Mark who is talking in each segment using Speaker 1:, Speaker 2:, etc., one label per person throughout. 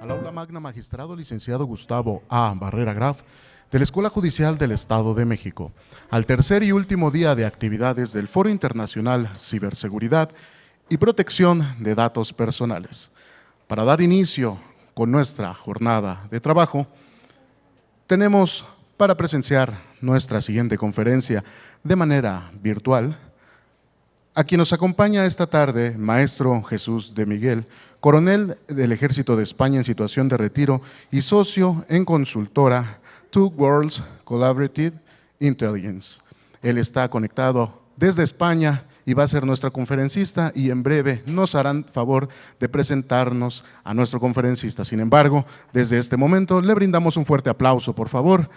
Speaker 1: al aula magna magistrado licenciado Gustavo A. Barrera Graf de la Escuela Judicial del Estado de México, al tercer y último día de actividades del Foro Internacional Ciberseguridad y Protección de Datos Personales. Para dar inicio con nuestra jornada de trabajo, tenemos para presenciar nuestra siguiente conferencia de manera virtual a quien nos acompaña esta tarde, Maestro Jesús de Miguel, coronel del Ejército de España en situación de retiro y socio en consultora Two Worlds Collaborative Intelligence. Él está conectado desde España y va a ser nuestra conferencista y en breve nos harán favor de presentarnos a nuestro conferencista. Sin embargo, desde este momento le brindamos un fuerte aplauso, por favor,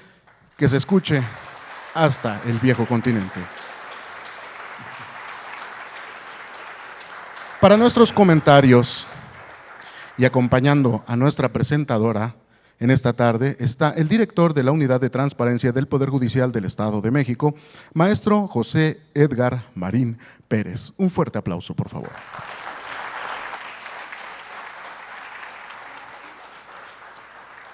Speaker 1: que se escuche hasta el viejo continente. Para nuestros comentarios y acompañando a nuestra presentadora en esta tarde está el director de la Unidad de Transparencia del Poder Judicial del Estado de México, maestro José Edgar Marín Pérez. Un fuerte aplauso, por favor.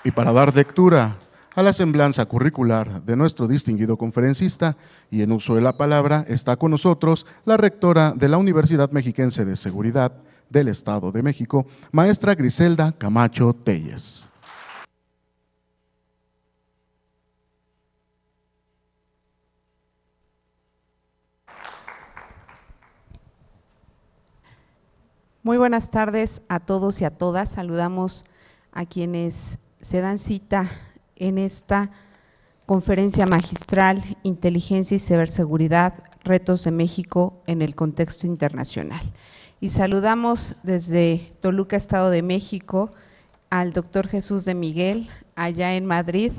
Speaker 1: Y para dar lectura a la semblanza curricular de nuestro distinguido conferencista y en uso de la palabra está con nosotros la rectora de la Universidad Mexiquense de Seguridad del Estado de México, maestra Griselda Camacho Telles.
Speaker 2: Muy buenas tardes a todos y a todas. Saludamos a quienes se dan cita en esta conferencia magistral Inteligencia y Ciberseguridad, retos de México en el contexto internacional. Y saludamos desde Toluca, Estado de México, al doctor Jesús de Miguel, allá en Madrid.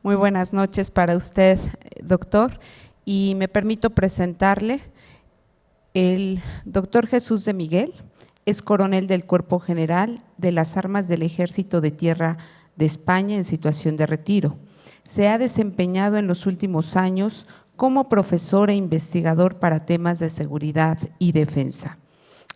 Speaker 2: Muy buenas noches para usted, doctor. Y me permito presentarle, el doctor Jesús de Miguel es coronel del Cuerpo General de las Armas del Ejército de Tierra de España en situación de retiro. Se ha desempeñado en los últimos años como profesor e investigador para temas de seguridad y defensa.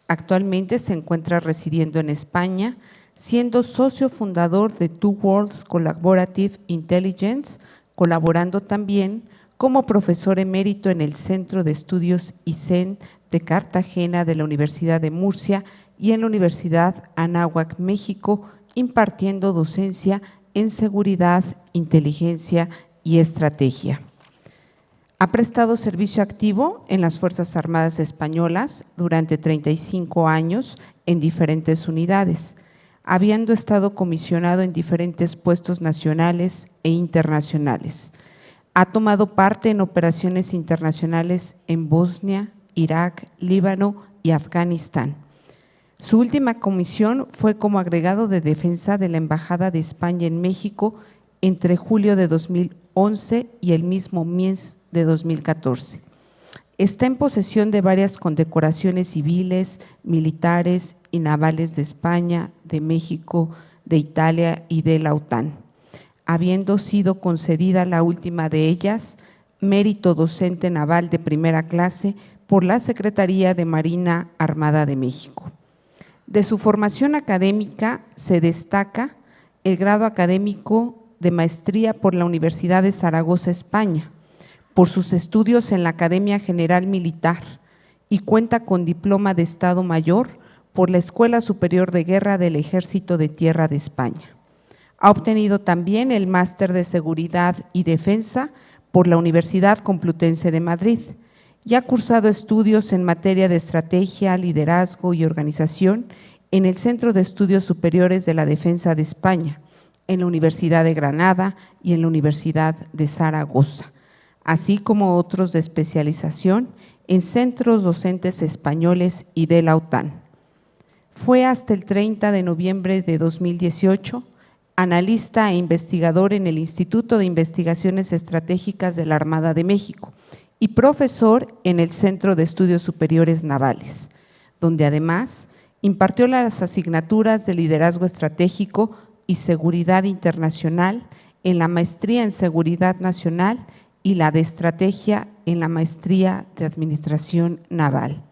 Speaker 2: Actualmente se encuentra residiendo en España, siendo socio fundador de Two Worlds Collaborative Intelligence, colaborando también como profesor emérito en el Centro de Estudios ICEN de Cartagena de la Universidad de Murcia y en la Universidad Anáhuac, México, impartiendo docencia en seguridad, inteligencia y estrategia. Ha prestado servicio activo en las Fuerzas Armadas Españolas durante 35 años en diferentes unidades, habiendo estado comisionado en diferentes puestos nacionales e internacionales. Ha tomado parte en operaciones internacionales en Bosnia, Irak, Líbano y Afganistán. Su última comisión fue como agregado de defensa de la Embajada de España en México entre julio de 2011 y el mismo mes de 2014. Está en posesión de varias condecoraciones civiles, militares y navales de España, de México, de Italia y de la OTAN, habiendo sido concedida la última de ellas, mérito docente naval de primera clase por la Secretaría de Marina Armada de México. De su formación académica se destaca el grado académico de maestría por la Universidad de Zaragoza, España, por sus estudios en la Academia General Militar y cuenta con diploma de Estado Mayor por la Escuela Superior de Guerra del Ejército de Tierra de España. Ha obtenido también el Máster de Seguridad y Defensa por la Universidad Complutense de Madrid y ha cursado estudios en materia de estrategia, liderazgo y organización en el Centro de Estudios Superiores de la Defensa de España, en la Universidad de Granada y en la Universidad de Zaragoza, así como otros de especialización en centros docentes españoles y de la OTAN. Fue hasta el 30 de noviembre de 2018 analista e investigador en el Instituto de Investigaciones Estratégicas de la Armada de México y profesor en el Centro de Estudios Superiores Navales, donde además impartió las asignaturas de Liderazgo Estratégico y Seguridad Internacional en la Maestría en Seguridad Nacional y la de Estrategia en la Maestría de Administración Naval.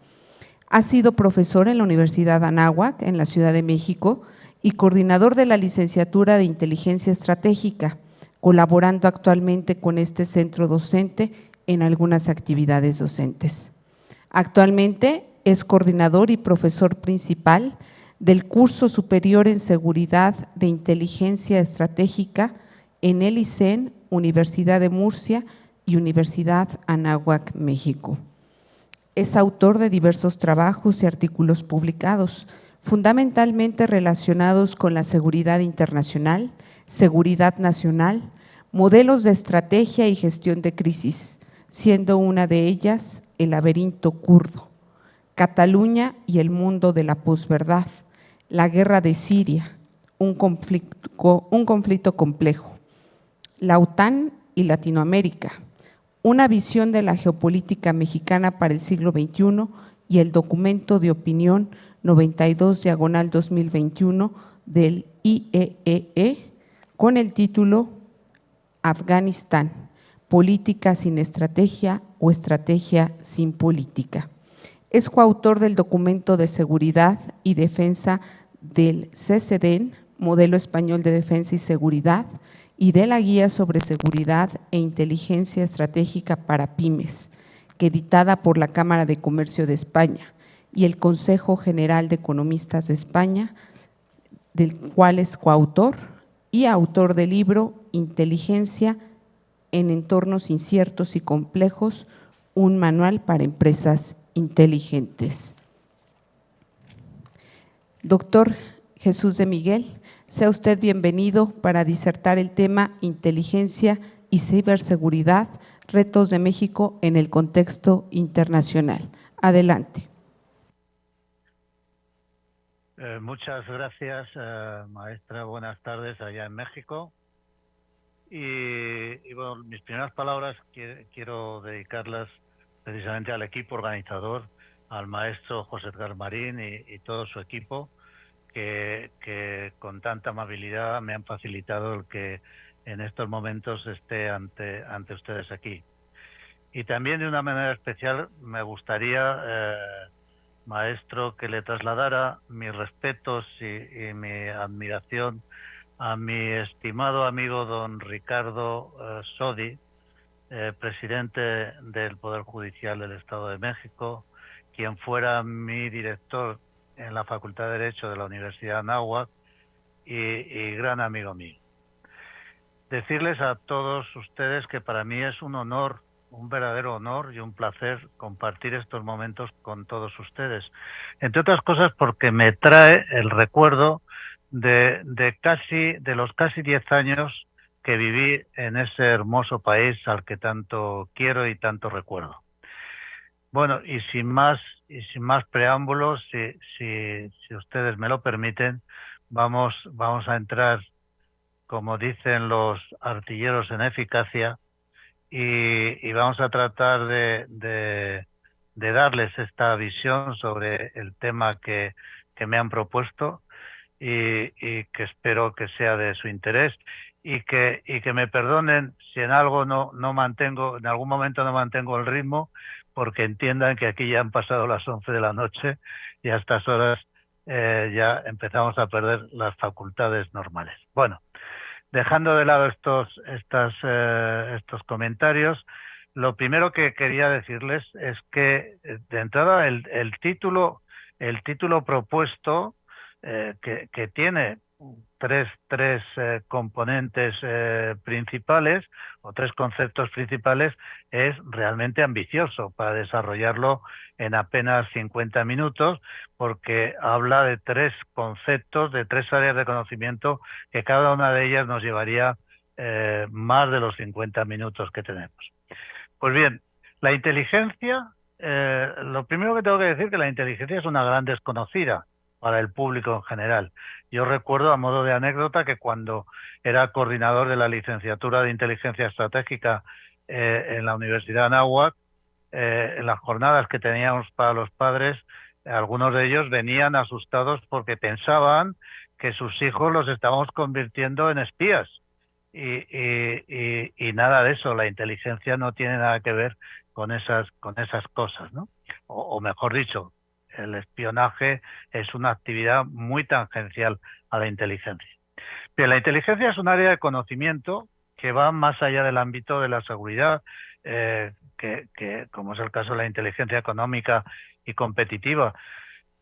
Speaker 2: Ha sido profesor en la Universidad Anáhuac, en la Ciudad de México, y coordinador de la licenciatura de Inteligencia Estratégica, colaborando actualmente con este centro docente en algunas actividades docentes. Actualmente es coordinador y profesor principal del Curso Superior en Seguridad de Inteligencia Estratégica en el ICEN, Universidad de Murcia y Universidad Anáhuac, México. Es autor de diversos trabajos y artículos publicados, fundamentalmente relacionados con la seguridad internacional, seguridad nacional, modelos de estrategia y gestión de crisis, siendo una de ellas El laberinto kurdo, Cataluña y el mundo de la posverdad, la guerra de Siria, un conflicto complejo, la OTAN y Latinoamérica, una visión de la geopolítica mexicana para el siglo XXI y el documento de opinión 92/2021 del IEEE con el título Afganistán, política sin estrategia o estrategia sin política. Es coautor del documento de seguridad y defensa del CCDEN, Modelo Español de Defensa y Seguridad, y de la Guía sobre Seguridad e Inteligencia Estratégica para Pymes, que editada por la Cámara de Comercio de España y el Consejo General de Economistas de España, del cual es coautor y autor del libro Inteligencia en entornos inciertos y complejos, un manual para empresas inteligentes. Doctor Jesús de Miguel, sea usted bienvenido para disertar el tema Inteligencia y ciberseguridad, retos de México en el contexto internacional. Adelante.
Speaker 3: Muchas gracias, maestra. Buenas tardes allá en México. Y bueno, mis primeras palabras quiero dedicarlas precisamente al equipo organizador, al maestro José Edgar Marín y todo su equipo, que con tanta amabilidad me han facilitado el que en estos momentos esté ante ustedes aquí. Y también de una manera especial me gustaría, maestro, que le trasladara mis respetos y mi admiración a mi estimado amigo don Ricardo Sodi, presidente del Poder Judicial del Estado de México, quien fuera mi director en la Facultad de Derecho de la Universidad Anáhuac y gran amigo mío. Decirles a todos ustedes que para mí es un honor, un verdadero honor y un placer compartir estos momentos con todos ustedes. Entre otras cosas porque me trae el recuerdo de los casi 10 años que viví en ese hermoso país al que tanto quiero y tanto recuerdo. Bueno, y sin más preámbulos, si ustedes me lo permiten, vamos a entrar, como dicen los artilleros, en eficacia y vamos a tratar de darles esta visión sobre el tema que me han propuesto y que espero que sea de su interés y que me perdonen si en algún momento no mantengo el ritmo, porque entiendan que aquí ya han pasado las 11 de la noche y a estas horas ya empezamos a perder las facultades normales. Bueno, dejando de lado estos comentarios, lo primero que quería decirles es que de entrada el título propuesto, que tiene tres componentes principales o tres conceptos principales, es realmente ambicioso para desarrollarlo en apenas 50 minutos, porque habla de tres conceptos, de tres áreas de conocimiento, que cada una de ellas nos llevaría más de los 50 minutos que tenemos. Pues bien, la inteligencia, lo primero que tengo que decir es que la inteligencia es una gran desconocida para el público en general. Yo recuerdo, a modo de anécdota, que cuando era coordinador de la licenciatura de Inteligencia Estratégica en la Universidad Anáhuac, en las jornadas que teníamos para los padres, algunos de ellos venían asustados porque pensaban que sus hijos los estábamos convirtiendo en espías. Y nada de eso. La inteligencia no tiene nada que ver con esas cosas, ¿no? O mejor dicho, el espionaje es una actividad muy tangencial a la inteligencia. Bien, la inteligencia es un área de conocimiento que va más allá del ámbito de la seguridad, que como es el caso de la inteligencia económica y competitiva.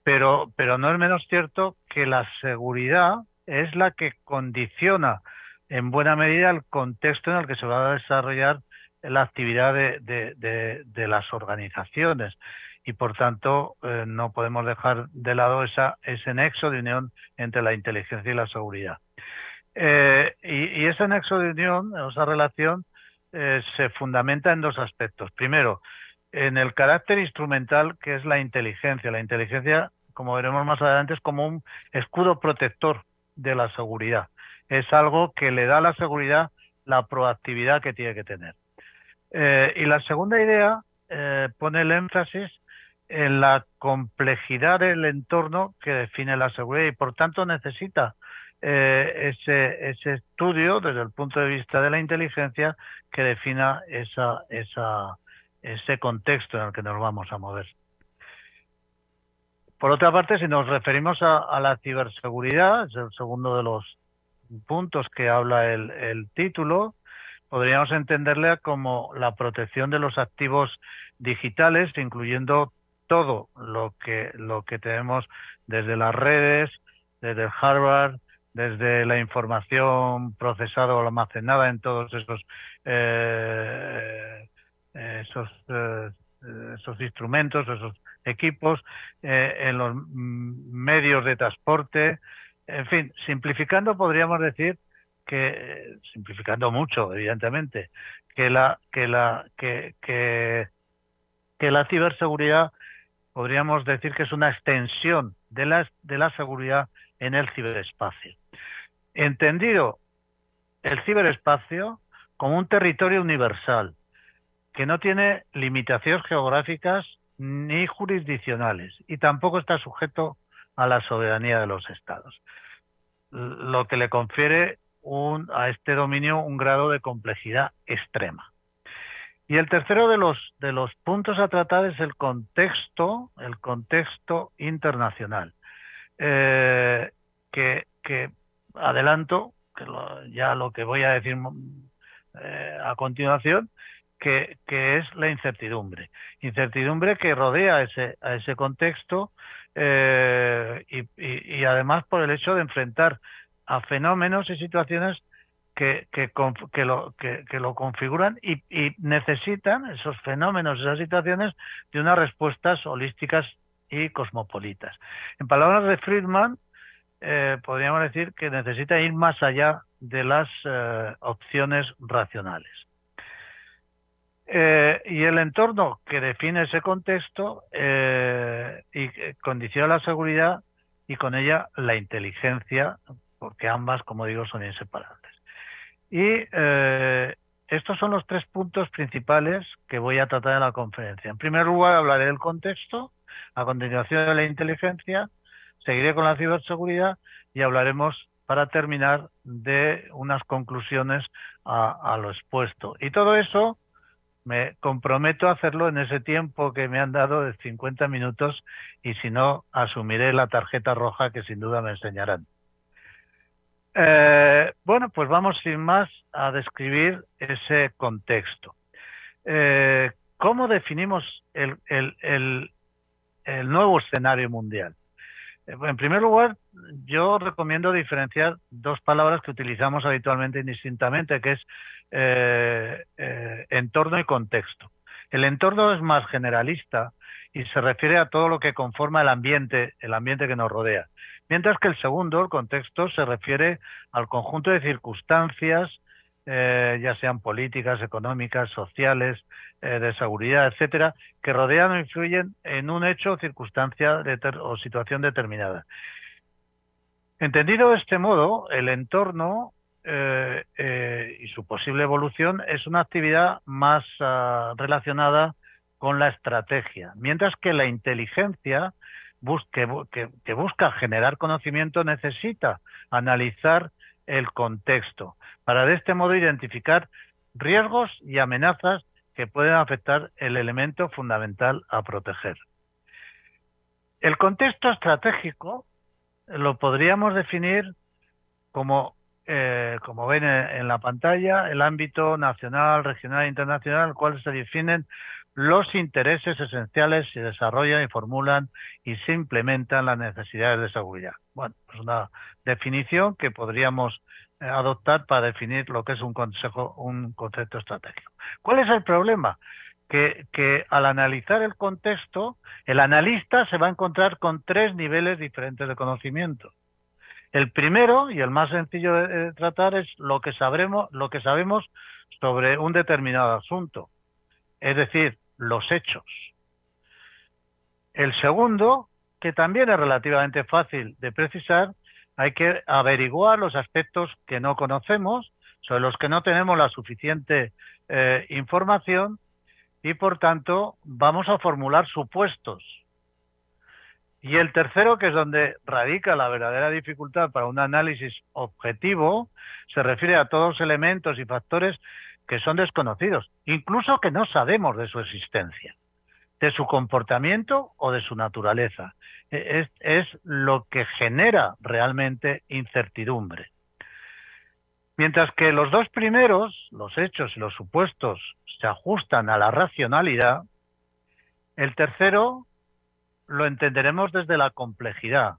Speaker 3: Pero no es menos cierto que la seguridad es la que condiciona en buena medida el contexto en el que se va a desarrollar la actividad de las organizaciones. Y por tanto no podemos dejar de lado ese nexo de unión entre la inteligencia y la seguridad. Y ese nexo de unión, esa relación, se fundamenta en dos aspectos. Primero, en el carácter instrumental que es la inteligencia. La inteligencia, como veremos más adelante, es como un escudo protector de la seguridad. Es algo que le da a la seguridad la proactividad que tiene que tener. Y la segunda idea pone el énfasis en la complejidad del entorno que define la seguridad y por tanto necesita ese estudio desde el punto de vista de la inteligencia que defina ese contexto en el que nos vamos a mover. Por otra parte, si nos referimos a la ciberseguridad, es el segundo de los puntos que habla el título, podríamos entenderla como la protección de los activos digitales, incluyendo todo lo que tenemos desde las redes, desde el hardware, desde la información procesada o almacenada en todos esos instrumentos, esos equipos, en los medios de transporte, en fin, simplificando podríamos decir que, simplificando mucho, evidentemente, que la ciberseguridad podríamos decir que es una extensión de la seguridad en el ciberespacio. Entendido el ciberespacio como un territorio universal que no tiene limitaciones geográficas ni jurisdiccionales y tampoco está sujeto a la soberanía de los estados, lo que le confiere a este dominio un grado de complejidad extrema. Y el tercero de los puntos a tratar es el contexto internacional, que adelanto, ya lo que voy a decir a continuación, que es la incertidumbre que rodea a ese contexto y además por el hecho de enfrentar a fenómenos y situaciones que lo configuran y necesitan esos fenómenos, esas situaciones, de unas respuestas holísticas y cosmopolitas. En palabras de Friedman, podríamos decir que necesita ir más allá de las opciones racionales. Y el entorno que define ese contexto y condiciona la seguridad y con ella la inteligencia, porque ambas, como digo, son inseparables. Y estos son los tres puntos principales que voy a tratar en la conferencia. En primer lugar, hablaré del contexto, a continuación de la inteligencia, seguiré con la ciberseguridad y hablaremos, para terminar, de unas conclusiones a lo expuesto. Y todo eso me comprometo a hacerlo en ese tiempo que me han dado de 50 minutos y si no, asumiré la tarjeta roja que sin duda me enseñarán. Bueno, pues vamos sin más a describir ese contexto. ¿Cómo definimos el nuevo escenario mundial? En primer lugar, yo recomiendo diferenciar dos palabras que utilizamos habitualmente indistintamente, que es entorno y contexto. El entorno es más generalista y se refiere a todo lo que conforma el ambiente que nos rodea. Mientras que el segundo, el contexto, se refiere al conjunto de circunstancias, ya sean políticas, económicas, sociales, de seguridad, etcétera, que rodean o influyen en un hecho, circunstancia o situación determinada. Entendido de este modo, el entorno y su posible evolución es una actividad más relacionada con la estrategia, mientras que la inteligencia que busca generar conocimiento necesita analizar el contexto para de este modo identificar riesgos y amenazas que pueden afectar el elemento fundamental a proteger. El contexto estratégico lo podríamos definir como ven en la pantalla, el ámbito nacional, regional e internacional, en el cual se definen los intereses esenciales, se desarrollan y formulan y se implementan las necesidades de seguridad. Bueno, es una definición que podríamos adoptar para definir lo que es un concepto estratégico. ¿Cuál es el problema? Que al analizar el contexto, el analista se va a encontrar con 3 niveles diferentes de conocimiento. El primero y el más sencillo de tratar es lo que sabemos sobre un determinado asunto, es decir, los hechos. El segundo, que también es relativamente fácil de precisar, hay que averiguar los aspectos que no conocemos, sobre los que no tenemos la suficiente información, y por tanto vamos a formular supuestos. Y el tercero, que es donde radica la verdadera dificultad para un análisis objetivo, se refiere a todos los elementos y factores que son desconocidos, incluso que no sabemos de su existencia, de su comportamiento o de su naturaleza. Es lo que genera realmente incertidumbre. Mientras que los 2 primeros, los hechos y los supuestos, se ajustan a la racionalidad, el tercero lo entenderemos desde la complejidad,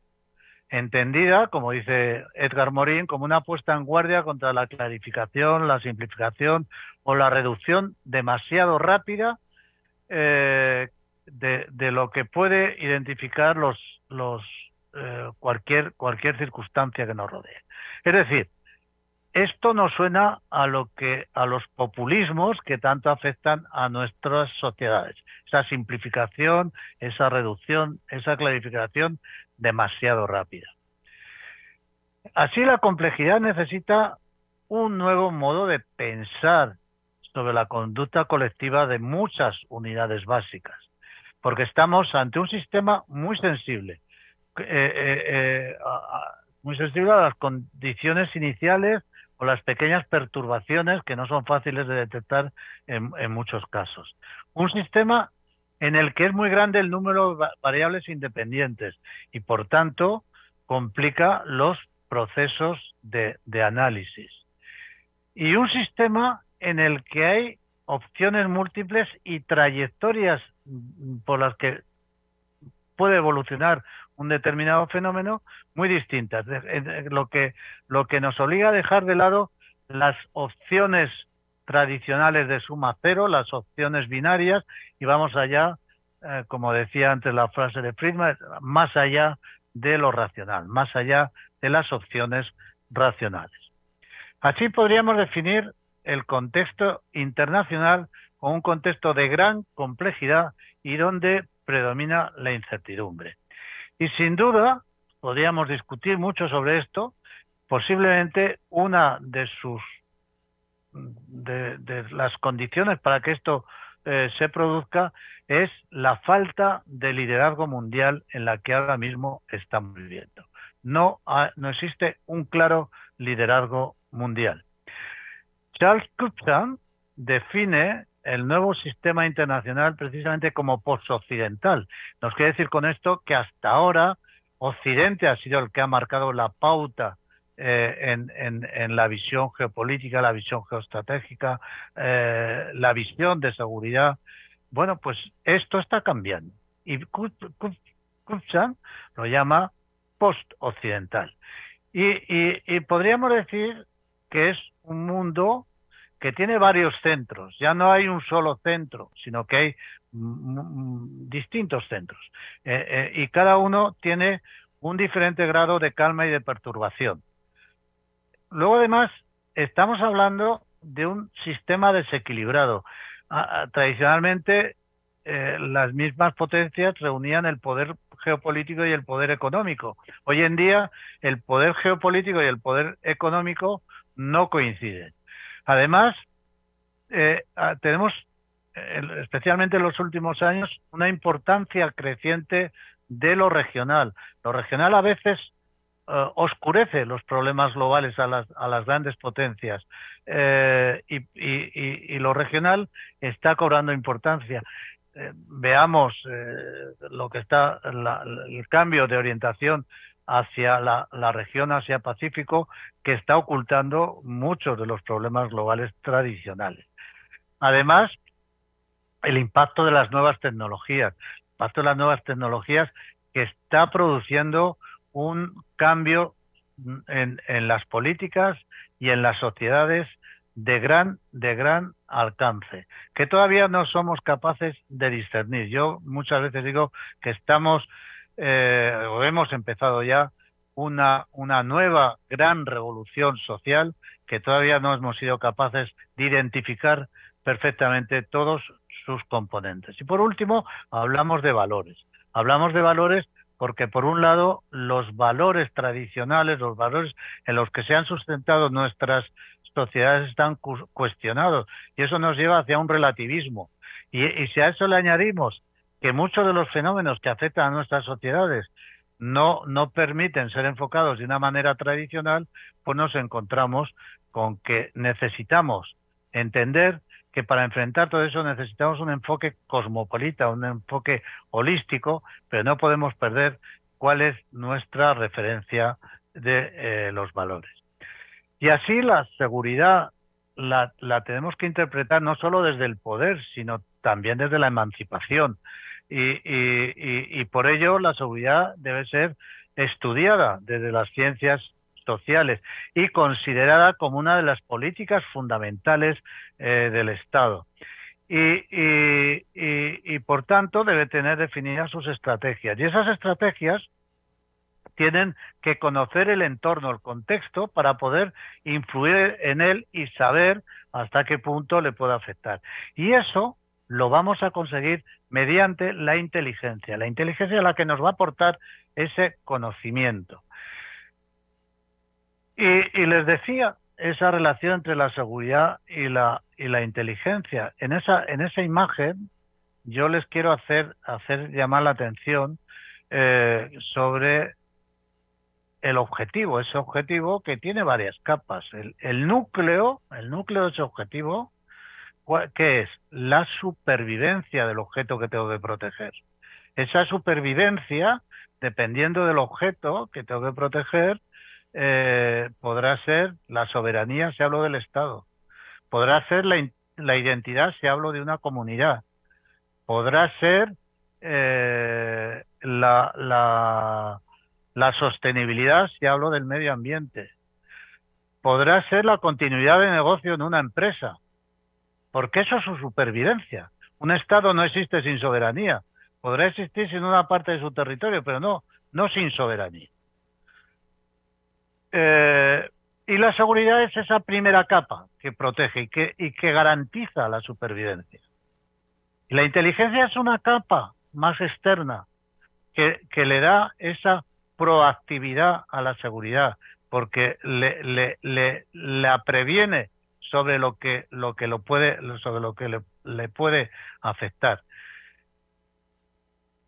Speaker 3: entendida, como dice Edgar Morin, como una puesta en guardia contra la clarificación, la simplificación o la reducción demasiado rápida de lo que puede identificar cualquier circunstancia que nos rodee. Es decir, esto nos suena a los populismos que tanto afectan a nuestras sociedades. Esa simplificación, esa reducción, esa clarificación demasiado rápida. Así, la complejidad necesita un nuevo modo de pensar sobre la conducta colectiva de muchas unidades básicas, porque estamos ante un sistema muy sensible a las condiciones iniciales o las pequeñas perturbaciones que no son fáciles de detectar en muchos casos. Un sistema en el que es muy grande el número de variables independientes y, por tanto, complica los procesos de análisis. Y un sistema en el que hay opciones múltiples y trayectorias por las que puede evolucionar un determinado fenómeno muy distintas, lo que nos obliga a dejar de lado las opciones tradicionales de suma cero, las opciones binarias, y vamos allá, como decía antes la frase de Friedman, más allá de lo racional, más allá de las opciones racionales. Así podríamos definir el contexto internacional como un contexto de gran complejidad y donde predomina la incertidumbre. Y sin duda, podríamos discutir mucho sobre esto. Posiblemente una de las condiciones para que esto se produzca es la falta de liderazgo mundial en la que ahora mismo estamos viviendo. No existe un claro liderazgo mundial. Charles Kupchan define el nuevo sistema internacional precisamente como posoccidental. Nos quiere decir con esto que hasta ahora Occidente ha sido el que ha marcado la pauta en la visión geopolítica, la visión geoestratégica, la visión de seguridad. Bueno, pues esto está cambiando. Y Kupchan lo llama post-occidental. Y podríamos decir que es un mundo que tiene varios centros. Ya no hay un solo centro, sino que hay distintos centros. Y cada uno tiene un diferente grado de calma y de perturbación. Luego, además, estamos hablando de un sistema desequilibrado. Tradicionalmente, las mismas potencias reunían el poder geopolítico y el poder económico. Hoy en día, el poder geopolítico y el poder económico no coinciden. Además, tenemos, especialmente en los últimos años, una importancia creciente de lo regional. Lo regional a veces oscurece los problemas globales a las grandes potencias y lo regional está cobrando importancia. veamos lo que está el cambio de orientación hacia la región Asia-Pacífico, que está ocultando muchos de los problemas globales tradicionales. Además, el impacto de las nuevas tecnologías, que está produciendo un cambio en las políticas y en las sociedades de gran alcance, que todavía no somos capaces de discernir. Yo muchas veces digo que estamos, o hemos empezado ya una nueva gran revolución social que todavía no hemos sido capaces de identificar perfectamente todos sus componentes. Y por último, hablamos de valores. Hablamos de valores porque, por un lado, los valores tradicionales, los valores en los que se han sustentado nuestras sociedades están cuestionados, y eso nos lleva hacia un relativismo. Y si a eso le añadimos que muchos de los fenómenos que afectan a nuestras sociedades no permiten ser enfocados de una manera tradicional, pues nos encontramos con que necesitamos entender que para enfrentar todo eso necesitamos un enfoque cosmopolita, un enfoque holístico, pero no podemos perder cuál es nuestra referencia de los valores. Y así la seguridad la tenemos que interpretar no solo desde el poder, sino también desde la emancipación. Y por ello la seguridad debe ser estudiada desde las ciencias sociales y considerada como una de las políticas fundamentales del Estado. Y por tanto debe tener definidas sus estrategias. Y esas estrategias tienen que conocer el entorno, el contexto, para poder influir en él y saber hasta qué punto le puede afectar. Y eso lo vamos a conseguir mediante la inteligencia. La inteligencia es la que nos va a aportar ese conocimiento. Y les decía, esa relación entre la seguridad y la inteligencia. En esa imagen yo les quiero hacer llamar la atención sobre el objetivo, ese objetivo que tiene varias capas. El núcleo de ese objetivo, ¿qué es? La supervivencia del objeto que tengo que proteger. Esa supervivencia, dependiendo del objeto que tengo que proteger, podrá ser la soberanía si hablo del Estado, podrá ser la identidad si hablo de una comunidad, podrá ser la sostenibilidad si hablo del medio ambiente, podrá ser la continuidad de negocio en una empresa, porque eso es su supervivencia. Un Estado no existe sin soberanía, podrá existir sin una parte de su territorio, pero no sin soberanía. Y la seguridad es esa primera capa que protege y que garantiza la supervivencia. Y la inteligencia es una capa más externa que le da esa proactividad a la seguridad, porque la previene sobre lo que le puede afectar.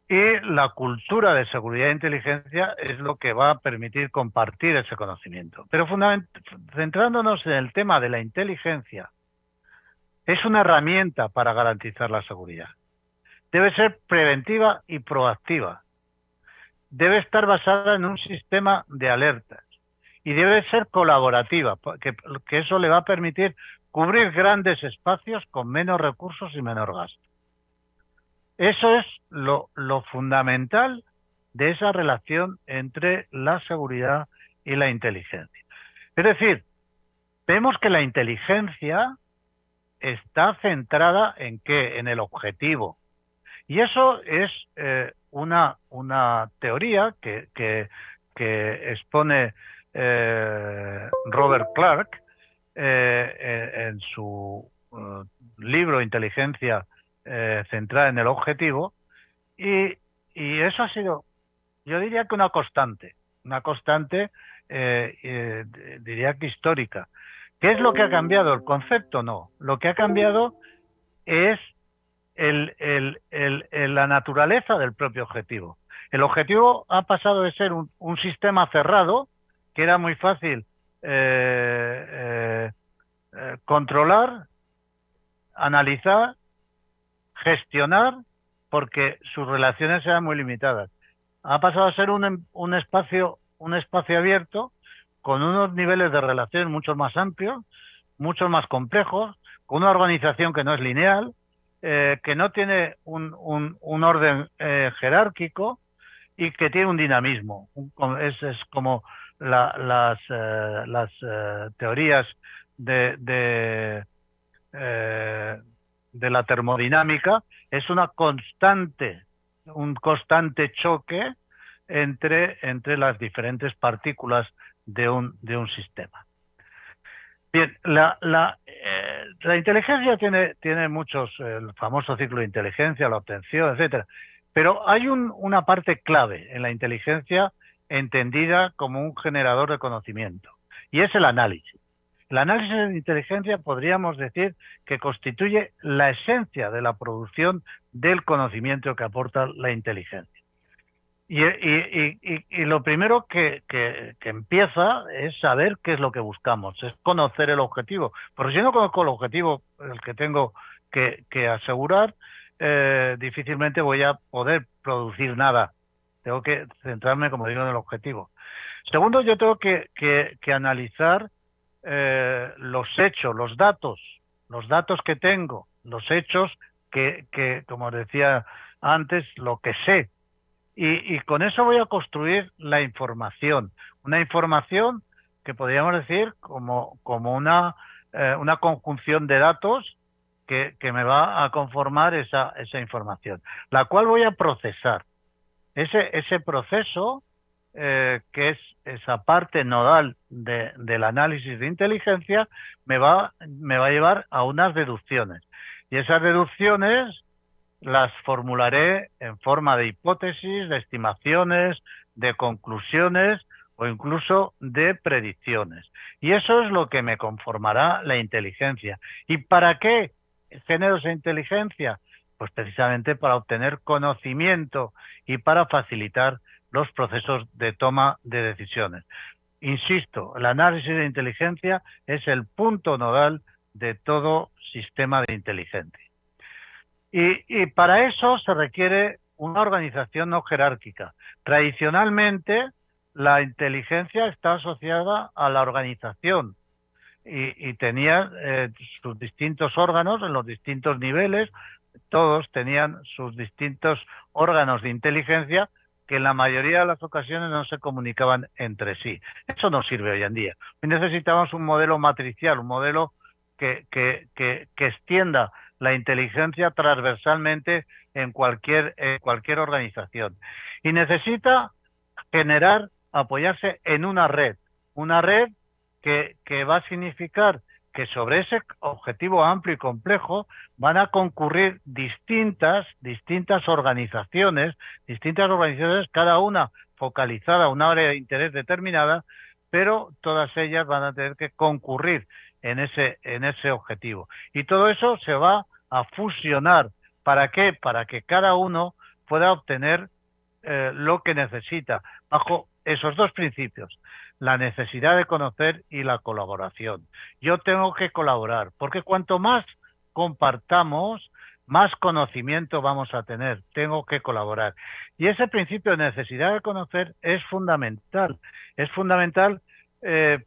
Speaker 3: Y la cultura de seguridad e inteligencia es lo que va a permitir compartir ese conocimiento. Pero centrándonos en el tema de la inteligencia, es una herramienta para garantizar la seguridad. Debe ser preventiva y proactiva. Debe estar basada en un sistema de alertas. Y debe ser colaborativa, que eso le va a permitir cubrir grandes espacios con menos recursos y menor gasto. Eso es lo fundamental de esa relación entre la seguridad y la inteligencia. Es decir, vemos que la inteligencia está centrada ¿en qué? En el objetivo. Y eso es una teoría que expone Robert Clark en su libro Inteligencia centrada en el objetivo, y eso ha sido, yo diría que una constante, diría que histórica. ¿Qué es lo que ha cambiado? ¿El concepto? No. Lo que ha cambiado es la naturaleza del propio objetivo. El objetivo ha pasado de ser un sistema cerrado, que era muy fácil controlar, analizar, gestionar porque sus relaciones eran muy limitadas. Ha pasado a ser un espacio abierto con unos niveles de relación mucho más amplios, mucho más complejos, con una organización que no es lineal, que no tiene un orden jerárquico y que tiene un dinamismo. Es como las teorías de la termodinámica, es un constante choque entre las diferentes partículas de un sistema. Bien, la inteligencia tiene muchos, el famoso ciclo de inteligencia, la obtención, etcétera. Pero hay una parte clave en la inteligencia entendida como un generador de conocimiento, y es el análisis. El análisis de inteligencia podríamos decir que constituye la esencia de la producción del conocimiento que aporta la inteligencia. Y lo primero que empieza es saber qué es lo que buscamos, es conocer el objetivo. Porque si no conozco el objetivo, el que tengo que asegurar, difícilmente voy a poder producir nada. Tengo que centrarme, como digo, en el objetivo. Segundo, yo tengo que analizar los hechos, los datos que tengo, los hechos que, como decía antes, lo que sé. Y con eso voy a construir la información. Una información que podríamos decir como una conjunción de datos que me va a conformar esa información, la cual voy a procesar. Ese proceso, que es esa parte nodal del análisis de inteligencia, me va a llevar a unas deducciones. Y esas deducciones las formularé en forma de hipótesis, de estimaciones, de conclusiones o incluso de predicciones. Y eso es lo que me conformará la inteligencia. ¿Y para qué genero esa inteligencia? Pues precisamente para obtener conocimiento y para facilitar los procesos de toma de decisiones. Insisto, el análisis de inteligencia es el punto nodal de todo sistema de inteligencia. Y para eso se requiere una organización no jerárquica. Tradicionalmente, la inteligencia está asociada a la organización y tenía sus distintos órganos en los distintos niveles. Todos tenían sus distintos órganos de inteligencia que en la mayoría de las ocasiones no se comunicaban entre sí. Eso no sirve hoy en día. Hoy necesitamos un modelo matricial, un modelo que extienda la inteligencia transversalmente en cualquier organización. Y necesita apoyarse en una red que va a significar que sobre ese objetivo amplio y complejo van a concurrir distintas organizaciones, cada una focalizada a una área de interés determinada, pero todas ellas van a tener que concurrir en ese objetivo. Y todo eso se va a fusionar. ¿Para qué? Para que cada uno pueda obtener lo que necesita, bajo esos dos principios: la necesidad de conocer y la colaboración. Yo tengo que colaborar, porque cuanto más compartamos, más conocimiento vamos a tener. Tengo que colaborar. Y ese principio de necesidad de conocer es fundamental. Es fundamental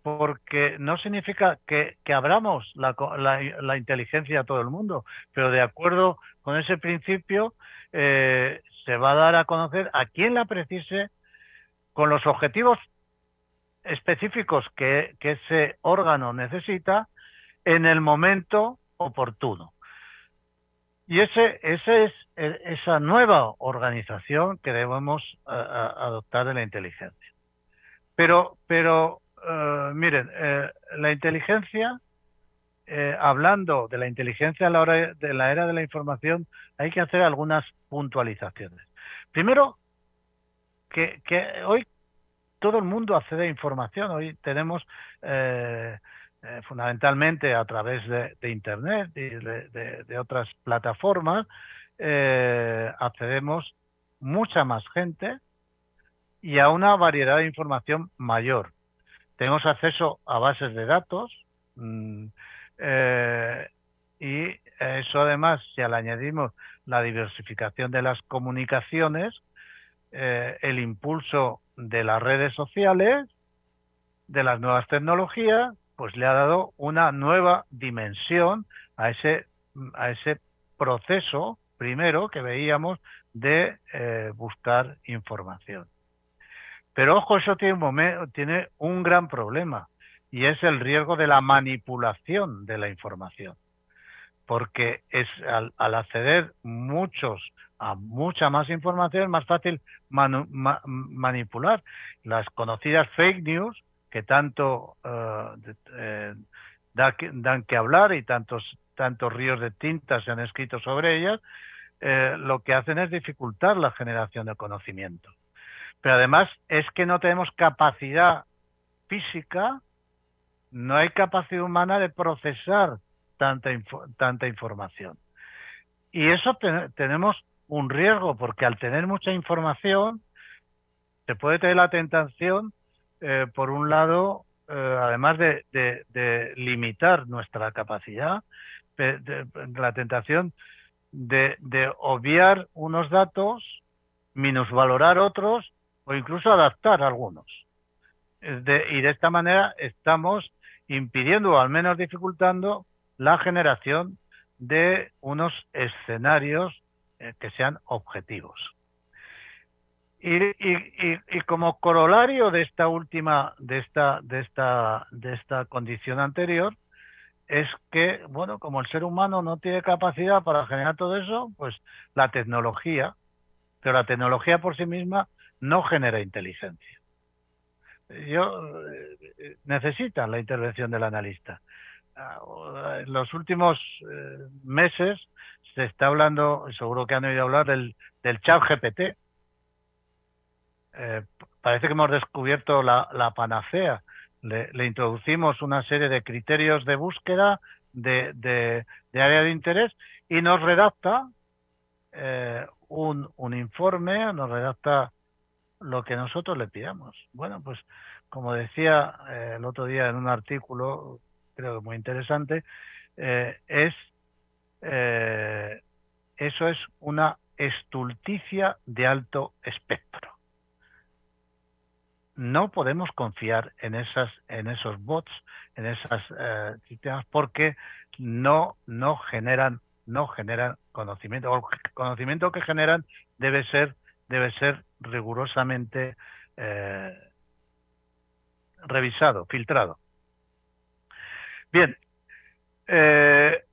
Speaker 3: porque no significa que abramos la inteligencia a todo el mundo, pero de acuerdo con ese principio se va a dar a conocer a quien la precise, con los objetivos específicos que ese órgano necesita en el momento oportuno. Y esa nueva organización que debemos adoptar de la inteligencia. Pero miren, la inteligencia, hablando de la inteligencia a la hora de la era de la información, hay que hacer algunas puntualizaciones. Primero, que hoy todo el mundo accede a información. Hoy tenemos fundamentalmente a través de Internet y de otras plataformas, accedemos mucha más gente y a una variedad de información mayor. Tenemos acceso a bases de datos y eso además, si le añadimos la diversificación de las comunicaciones, el impulso de las redes sociales, de las nuevas tecnologías, pues le ha dado una nueva dimensión a ese proceso primero que veíamos de buscar información. Pero ojo, eso tiene un gran problema, y es el riesgo de la manipulación de la información, porque es al acceder a mucha más información es más fácil manipular. Las conocidas fake news, que tanto dan que hablar, y tantos ríos de tinta se han escrito sobre ellas, lo que hacen es dificultar la generación de conocimiento. Pero además es que no tenemos capacidad física, no hay capacidad humana de procesar tanta información. Y eso tenemos un riesgo, porque al tener mucha información se puede tener la tentación, por un lado, además de limitar nuestra capacidad, la tentación de obviar unos datos, minusvalorar otros o incluso adaptar algunos. Y de esta manera estamos impidiendo, o al menos dificultando, la generación de unos escenarios que sean objetivos. Y como corolario de esta condición anterior, es que, bueno, como el ser humano no tiene capacidad para generar todo eso, pues la tecnología, pero la tecnología por sí misma no genera inteligencia. Necesita la intervención del analista. En los últimos meses se está hablando, seguro que han oído hablar del ChatGPT. Parece que hemos descubierto la panacea. Le introducimos una serie de criterios de búsqueda de área de interés y nos redacta un informe, nos redacta lo que nosotros le pidamos. Bueno, pues como decía el otro día en un artículo, creo que muy interesante, eso es una estulticia de alto espectro. No podemos confiar en esos bots, en esos sistemas, porque no generan conocimiento. O el conocimiento que generan debe ser rigurosamente revisado, filtrado. Bien, en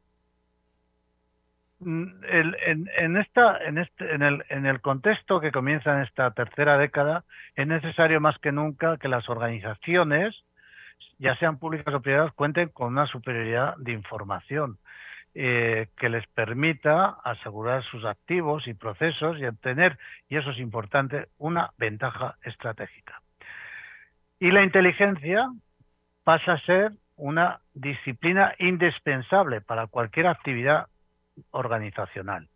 Speaker 3: el contexto que comienza en esta tercera década, es necesario más que nunca que las organizaciones, ya sean públicas o privadas, cuenten con una superioridad de información que les permita asegurar sus activos y procesos y obtener, y eso es importante, una ventaja estratégica. Y la inteligencia pasa a ser una disciplina indispensable para cualquier actividad organizacional.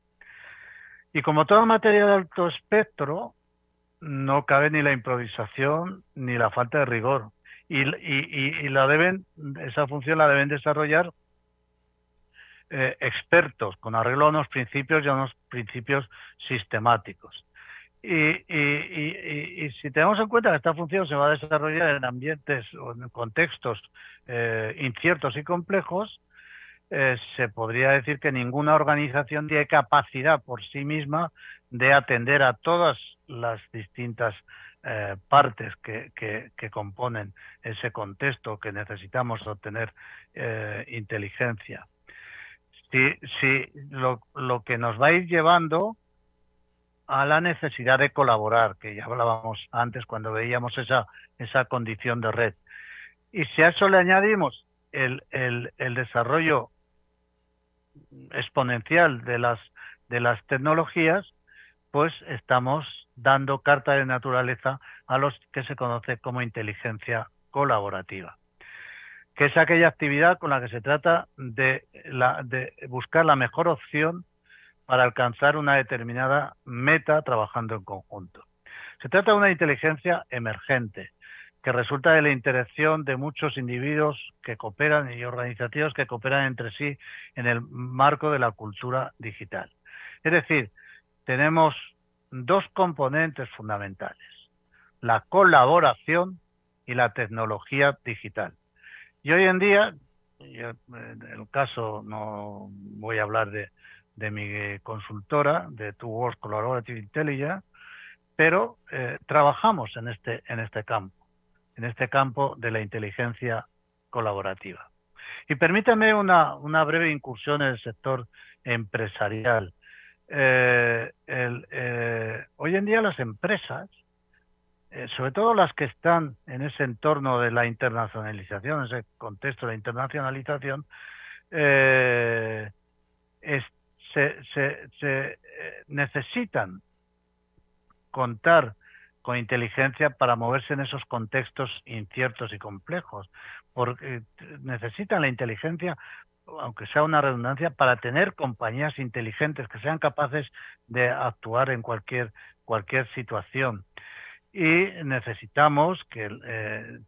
Speaker 3: Y como toda materia de alto espectro, no cabe ni la improvisación ni la falta de rigor. Y esa función la deben desarrollar expertos con arreglo a unos principios y a unos principios sistemáticos. Y si tenemos en cuenta que esta función se va a desarrollar en ambientes o en contextos inciertos y complejos, se podría decir que ninguna organización tiene capacidad por sí misma de atender a todas las distintas partes que componen ese contexto que necesitamos obtener inteligencia. Si lo que nos va a ir llevando a la necesidad de colaborar, que ya hablábamos antes cuando veíamos esa condición de red. Y si a eso le añadimos el desarrollo exponencial de las tecnologías, pues estamos dando carta de naturaleza a los que se conoce como inteligencia colaborativa, que es aquella actividad con la que se trata de buscar la mejor opción para alcanzar una determinada meta trabajando en conjunto. Se trata de una inteligencia emergente, que resulta de la interacción de muchos individuos que cooperan y organizativos que cooperan entre sí en el marco de la cultura digital. Es decir, tenemos dos componentes fundamentales: la colaboración y la tecnología digital. Y hoy en día, yo, en el caso, no voy a hablar de mi consultora, de Two Worlds Collaborative Intelligence, pero trabajamos en este campo de la inteligencia colaborativa. Y permítame una breve incursión en el sector empresarial. Hoy en día las empresas, sobre todo las que están en ese entorno de la internacionalización, en ese contexto de internacionalización, necesitan contar con inteligencia para moverse en esos contextos inciertos y complejos, porque necesitan la inteligencia, aunque sea una redundancia, para tener compañías inteligentes que sean capaces de actuar en cualquier situación. Y necesitamos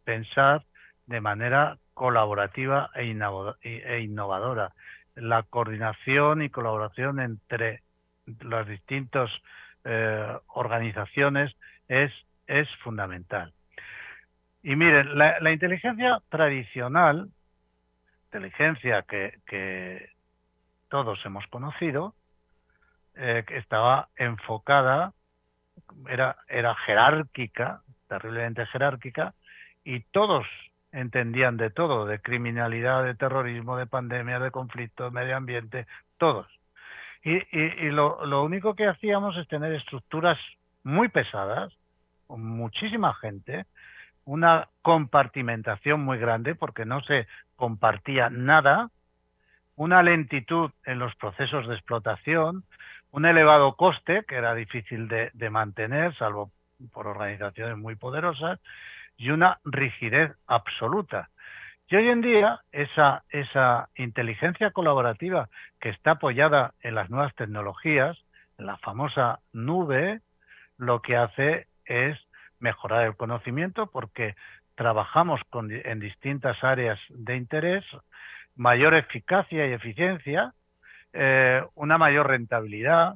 Speaker 3: pensar de manera colaborativa e innovadora. La coordinación y colaboración entre las distintas organizaciones es fundamental. Y miren, la inteligencia tradicional, inteligencia que todos hemos conocido, que estaba enfocada, era jerárquica, terriblemente jerárquica, y todos entendían de todo, de criminalidad, de terrorismo, de pandemia, de conflicto, de medio ambiente, todos. Y lo único que hacíamos es tener estructuras muy pesadas, con muchísima gente, una compartimentación muy grande porque no se compartía nada, una lentitud en los procesos de explotación, un elevado coste que era difícil de mantener, salvo por organizaciones muy poderosas, y una rigidez absoluta. Y hoy en día esa inteligencia colaborativa que está apoyada en las nuevas tecnologías, en la famosa nube, lo que hace es mejorar el conocimiento porque trabajamos en distintas áreas de interés, mayor eficacia y eficiencia, una mayor rentabilidad,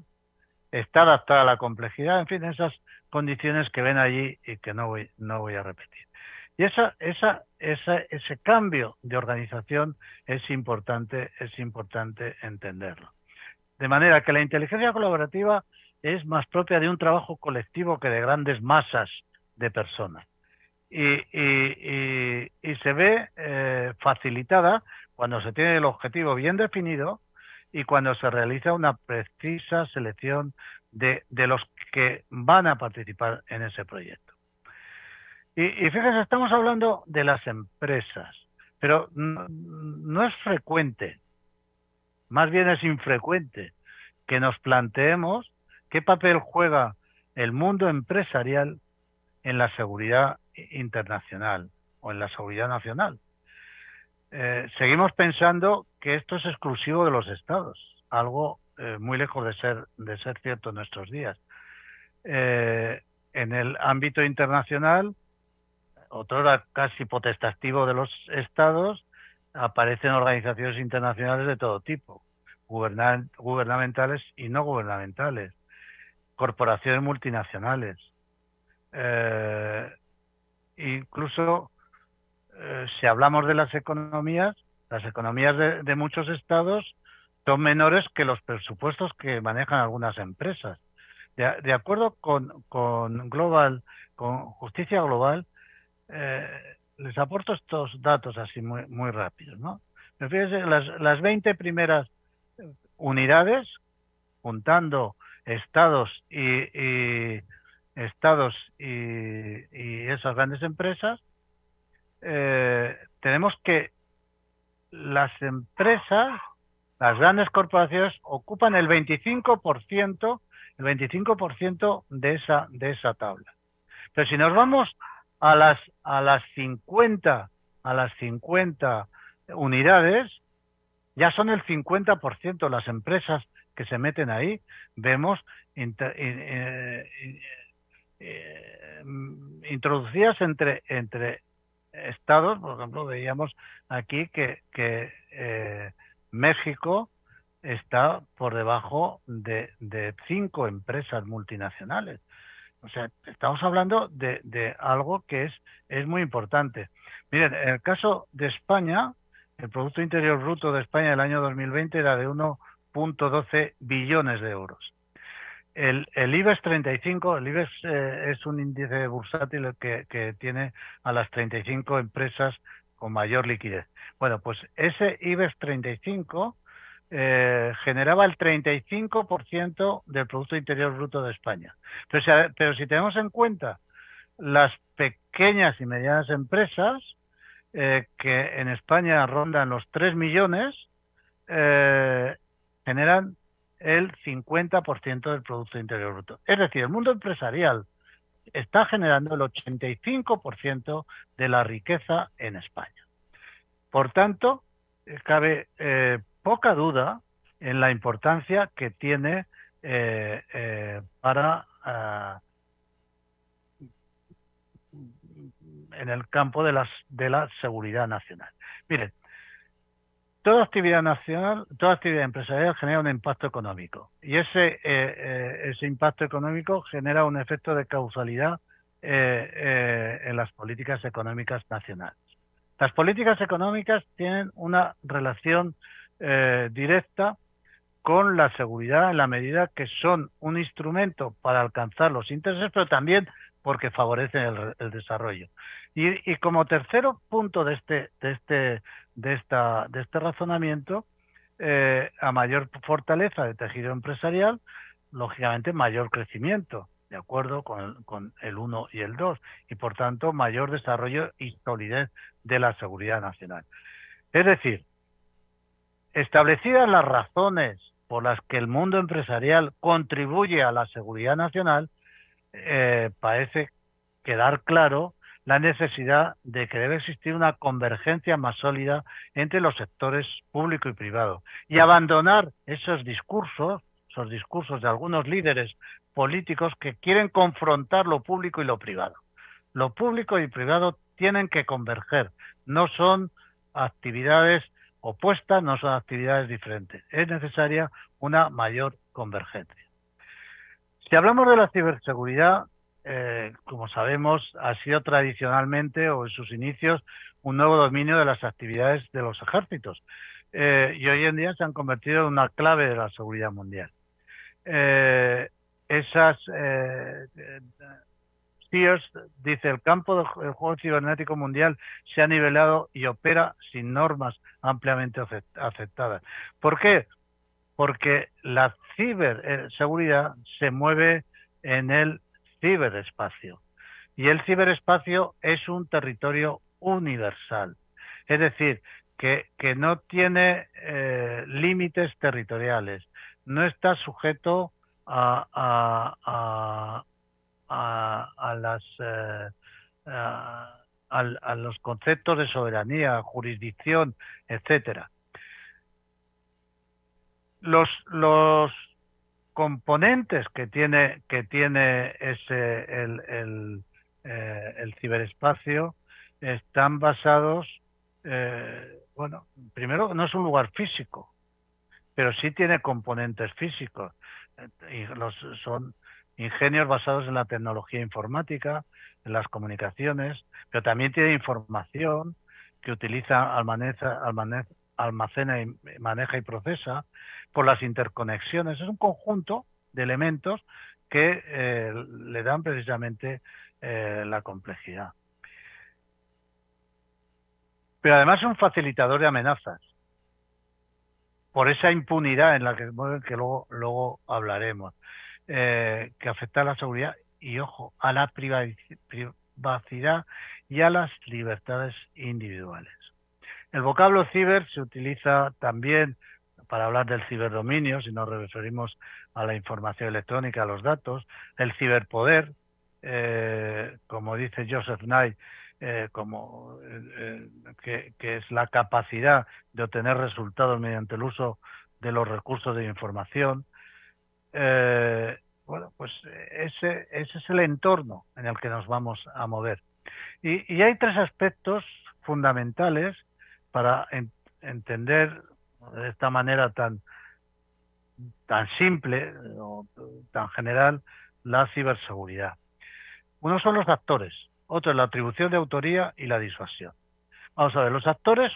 Speaker 3: está adaptada a la complejidad, en fin, esas condiciones que ven allí y que no voy a repetir. Y ese cambio de organización es importante entenderlo. De manera que la inteligencia colaborativa es más propia de un trabajo colectivo que de grandes masas de personas. Y se ve facilitada cuando se tiene el objetivo bien definido y cuando se realiza una precisa selección de los que van a participar en ese proyecto. Y fíjense, estamos hablando de las empresas, pero no es frecuente, más bien es infrecuente, que nos planteemos qué papel juega el mundo empresarial en la seguridad internacional o en la seguridad nacional. Seguimos pensando que esto es exclusivo de los estados, algo muy lejos de ser cierto en nuestros días. En el ámbito internacional, otrora casi potestativo de los estados, aparecen organizaciones internacionales de todo tipo, gubernamentales y no gubernamentales, corporaciones multinacionales, incluso si hablamos de las economías de muchos estados son menores que los presupuestos que manejan algunas empresas. De acuerdo con Justicia Global, les aporto estos datos así muy rápidos, ¿no? Fíjense, las 20 primeras unidades, juntando estados y esas grandes empresas, tenemos que las empresas, las grandes corporaciones, ocupan el 25% de esa tabla. Pero si nos vamos a las 50 unidades, ya son el 50% las empresas que se meten ahí. Vemos introducidas entre estados. Por ejemplo, veíamos aquí que México está por debajo de 5 empresas multinacionales. O sea, estamos hablando de algo que es muy importante. Miren, en el caso de España, el Producto Interior Bruto de España del año 2020 era de 1,12 billones de euros. El IBEX 35, el IBEX es un índice bursátil que tiene a las 35 empresas con mayor liquidez. Bueno, pues ese IBEX 35 generaba el 35% del Producto Interior Bruto de España. Pero si tenemos en cuenta las pequeñas y medianas empresas, que en España rondan los 3 millones, generan el 50% del Producto Interior Bruto. Es decir, el mundo empresarial está generando el 85% de la riqueza en España. Por tanto, cabe poca duda en la importancia que tiene para en el campo de la seguridad nacional. Miren, toda actividad empresarial genera un impacto económico, y ese impacto económico genera un efecto de causalidad en las políticas económicas nacionales. Las políticas económicas tienen una relación directa con la seguridad, en la medida que son un instrumento para alcanzar los intereses, pero también porque favorecen el desarrollo. Y como tercero punto de este razonamiento, a mayor fortaleza del tejido empresarial, lógicamente mayor crecimiento, de acuerdo con el 1 y el 2, y por tanto mayor desarrollo y solidez de la seguridad nacional. Es decir, establecidas las razones por las que el mundo empresarial contribuye a la seguridad nacional, parece quedar claro la necesidad de que debe existir una convergencia más sólida entre los sectores público y privado, y abandonar esos discursos de algunos líderes políticos que quieren confrontar lo público y lo privado. Lo público y privado tienen que converger, no son actividades opuestas, no son actividades diferentes. Es necesaria una mayor convergencia. Si hablamos de la ciberseguridad, como sabemos, ha sido tradicionalmente, o en sus inicios, un nuevo dominio de las actividades de los ejércitos, y hoy en día se han convertido en una clave de la seguridad mundial. Sears dice: el campo del juego cibernético mundial se ha nivelado y opera sin normas ampliamente aceptadas. ¿Por qué? Porque la ciberseguridad se mueve en el ciberespacio, y el ciberespacio es un territorio universal, es decir, que no tiene límites territoriales, no está sujeto a los conceptos de soberanía, jurisdicción, etcétera. Los componentes que tiene el ciberespacio están basados, primero, no es un lugar físico, pero sí tiene componentes físicos, y son ingenios basados en la tecnología informática, en las comunicaciones, pero también tiene información que utiliza, almacena y maneja y procesa por las interconexiones. Es un conjunto de elementos que le dan precisamente la complejidad. Pero además es un facilitador de amenazas, por esa impunidad en la que luego hablaremos, que afecta a la seguridad y, ojo, a la privacidad y a las libertades individuales. El vocablo ciber se utiliza también para hablar del ciberdominio, si nos referimos a la información electrónica, a los datos, el ciberpoder, como dice Joseph Nye, que es la capacidad de obtener resultados mediante el uso de los recursos de información. bueno, pues ese es el entorno en el que nos vamos a mover. Y hay tres aspectos fundamentales para entender de esta manera tan simple o tan general la ciberseguridad. Uno son los actores, otro es la atribución de autoría y la disuasión. Vamos a ver, los actores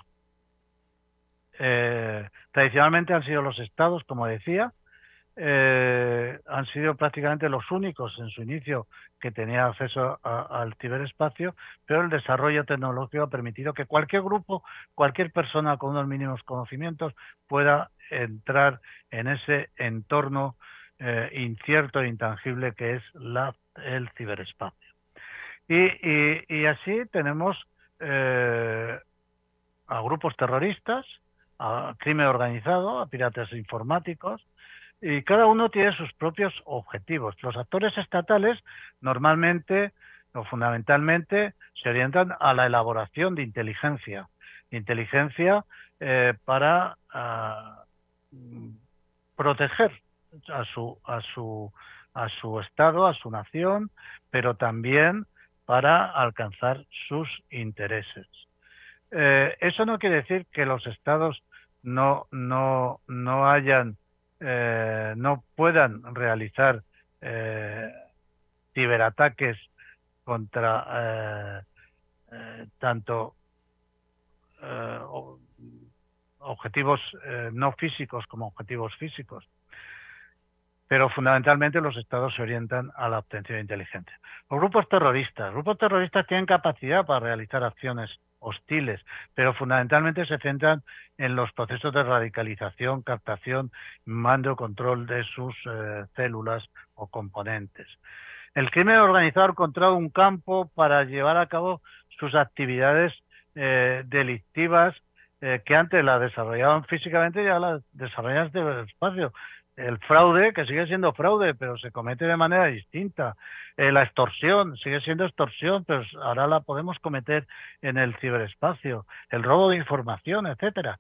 Speaker 3: tradicionalmente han sido los estados, como decía, han sido prácticamente los únicos en su inicio que tenían acceso al ciberespacio, pero el desarrollo tecnológico ha permitido que cualquier grupo, cualquier persona con unos mínimos conocimientos pueda entrar en ese entorno incierto e intangible que es el ciberespacio. Y así tenemos a grupos terroristas, a crimen organizado, a piratas informáticos, y cada uno tiene sus propios objetivos. Los actores estatales normalmente o fundamentalmente se orientan a la elaboración de inteligencia para proteger a su estado, a su nación, pero también para alcanzar sus intereses. Eso no quiere decir que los estados no puedan realizar ciberataques contra tanto objetivos no físicos como objetivos físicos. Pero fundamentalmente los estados se orientan a la obtención de inteligencia. Los grupos terroristas tienen capacidad para realizar acciones hostiles, pero fundamentalmente se centran en los procesos de radicalización, captación, mando, control de sus células o componentes. El crimen organizado ha encontrado un campo para llevar a cabo sus actividades delictivas que antes las desarrollaban físicamente y ahora las desarrollan desde el espacio. El fraude, que sigue siendo fraude, pero se comete de manera distinta. La extorsión, sigue siendo extorsión, pero ahora la podemos cometer en el ciberespacio. El robo de información, etcétera.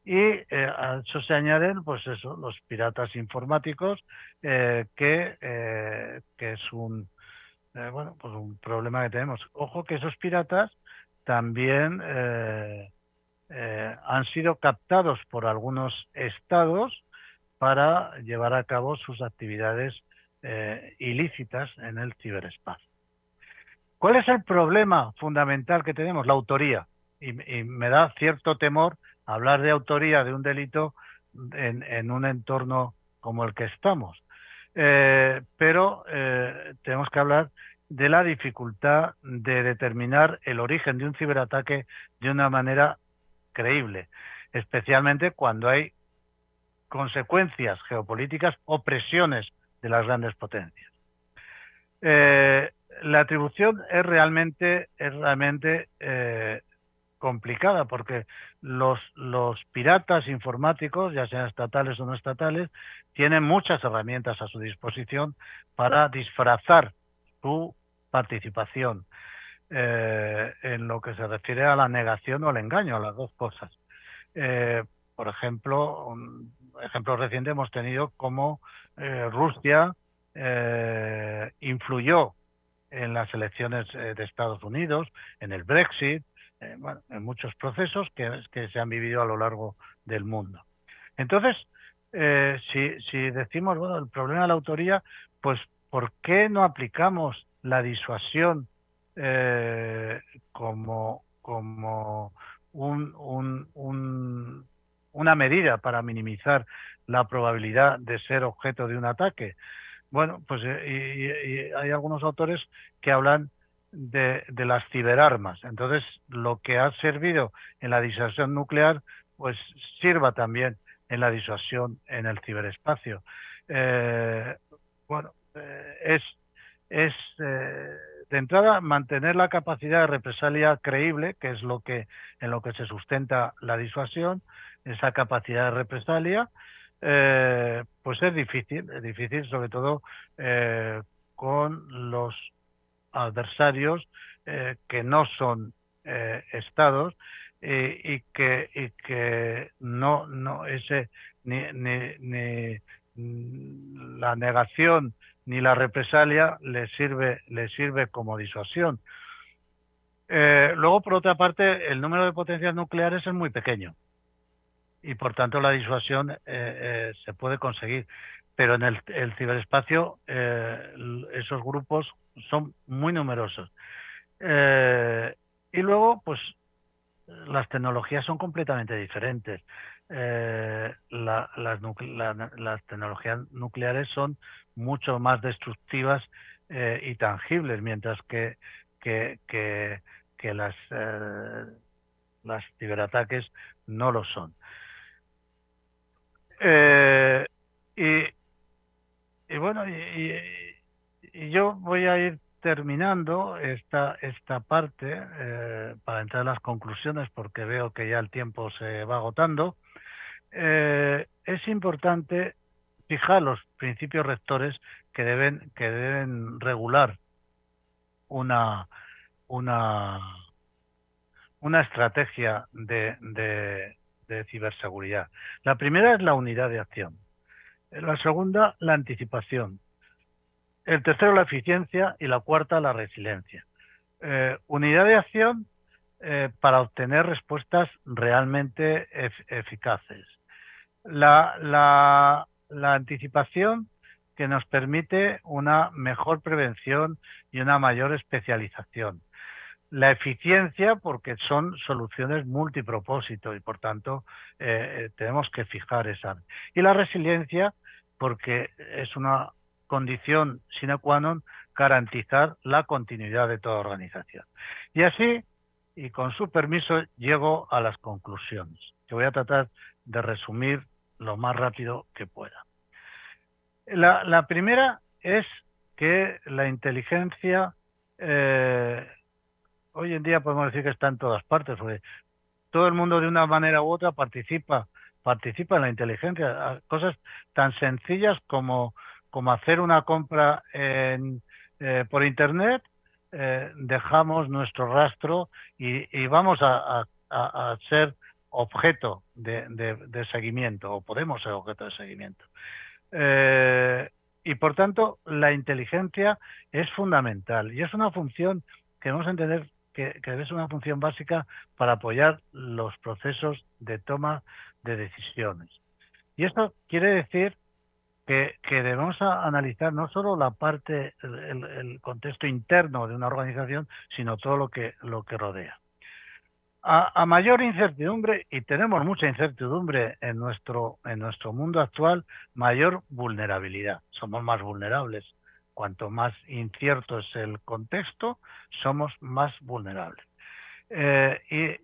Speaker 3: Y a eso se añaden, pues eso, los piratas informáticos, que es un problema que tenemos. Ojo que esos piratas también han sido captados por algunos estados para llevar a cabo sus actividades ilícitas en el ciberespacio. ¿Cuál es el problema fundamental que tenemos? La autoría. Y me da cierto temor hablar de autoría de un delito en un entorno como el que estamos. Pero tenemos que hablar de la dificultad de determinar el origen de un ciberataque de una manera creíble, especialmente cuando hay consecuencias geopolíticas o presiones de las grandes potencias. La atribución es realmente complicada porque los piratas informáticos, ya sean estatales o no estatales, tienen muchas herramientas a su disposición para disfrazar su participación en lo que se refiere a la negación o al engaño, a las dos cosas. Por ejemplo, un ejemplo reciente hemos tenido cómo Rusia influyó en las elecciones de Estados Unidos, en el Brexit, en muchos procesos que se han vivido a lo largo del mundo. Entonces, si decimos, bueno, el problema de la autoría, pues ¿por qué no aplicamos la disuasión como una medida para minimizar la probabilidad de ser objeto de un ataque? Bueno, pues y hay algunos autores que hablan de las ciberarmas. Entonces, lo que ha servido en la disuasión nuclear, pues sirva también en la disuasión en el ciberespacio. Es de entrada mantener la capacidad de represalia creíble, que es en lo que se sustenta la disuasión, esa capacidad de represalia. Pues es difícil sobre todo con los adversarios que no son estados y que no ese ni la negación ni la represalia le sirve como disuasión. Luego, por otra parte, el número de potencias nucleares es muy pequeño y, por tanto, la disuasión se puede conseguir. Pero en el ciberespacio esos grupos son muy numerosos. Y luego, pues, las tecnologías son completamente diferentes. Las tecnologías nucleares son mucho más destructivas y tangibles, mientras que las ciberataques no lo son. Y bueno, y yo voy a ir terminando esta parte para entrar a las conclusiones, porque veo que ya el tiempo se va agotando. Es importante fijar los principios rectores que deben regular una estrategia de ciberseguridad. La primera es la unidad de acción. La segunda, la anticipación. El tercero, la eficiencia. Y la cuarta, la resiliencia. Unidad de acción para obtener respuestas realmente eficaces. La anticipación, que nos permite una mejor prevención y una mayor especialización. La eficiencia, porque son soluciones multipropósito y, por tanto, tenemos que fijar esa. Y la resiliencia, porque es una condición sine qua non garantizar la continuidad de toda organización. Y así, y con su permiso, llego a las conclusiones, que voy a tratar de resumir lo más rápido que pueda. La primera es que la inteligencia hoy en día podemos decir que está en todas partes, porque todo el mundo de una manera u otra participa en la inteligencia. Cosas tan sencillas como hacer una compra por internet, dejamos nuestro rastro y vamos a ser objeto de seguimiento, o podemos ser objeto de seguimiento. Y por tanto, la inteligencia es fundamental y es una función que debemos entender que es una función básica para apoyar los procesos de toma de decisiones. Y esto quiere decir que debemos analizar no solo la parte, el contexto interno de una organización, sino todo lo que rodea. A mayor incertidumbre, y tenemos mucha incertidumbre en nuestro mundo actual, mayor vulnerabilidad. Somos más vulnerables. Cuanto más incierto es el contexto, somos más vulnerables. Y